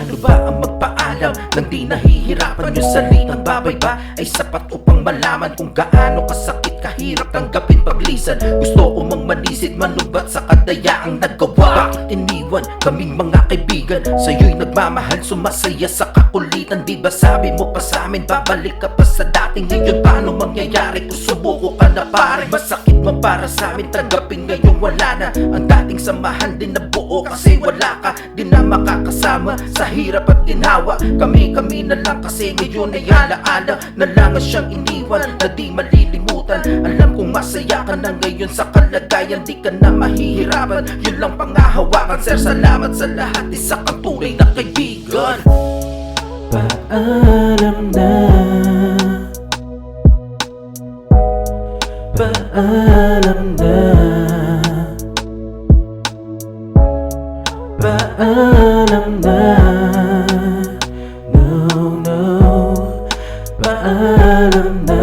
Ano ba ang magpaalam nang di nahihirapan? Yung salitang babay ba ay sapat upang malaman kung gaano kasakit, kahirap tanggapin paglisan? Gusto umang manisid, manubat sa kadayaang nagawa. Bakit iniwan kaming mga kaibigan? Sa'yo'y nagmamahal, sumasaya sa kakulitan. Di ba sabi mo pa sa amin, babalik ka pa sa dating? Ngayon paano mangyayari kung sumuko ka na pare? Masakit man para sa amin tanggapin, ngayon wala na ang dating samahan din na buo. Kasi wala ka din na makakasama sa hirap at ginhawa. Kami na lang kasi ngayon ay alaala na lang siyang iniwan na di malilimutan. Alam kong masaya ka na ngayon sa kalagayan, di ka na mahihirapan, yun lang pangahawakan. Sir, salamat sa lahat, isa kang tunay na kaibigan. Paalam na, paalam na, paalam na. No, no, paalam na.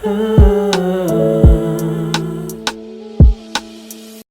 Ah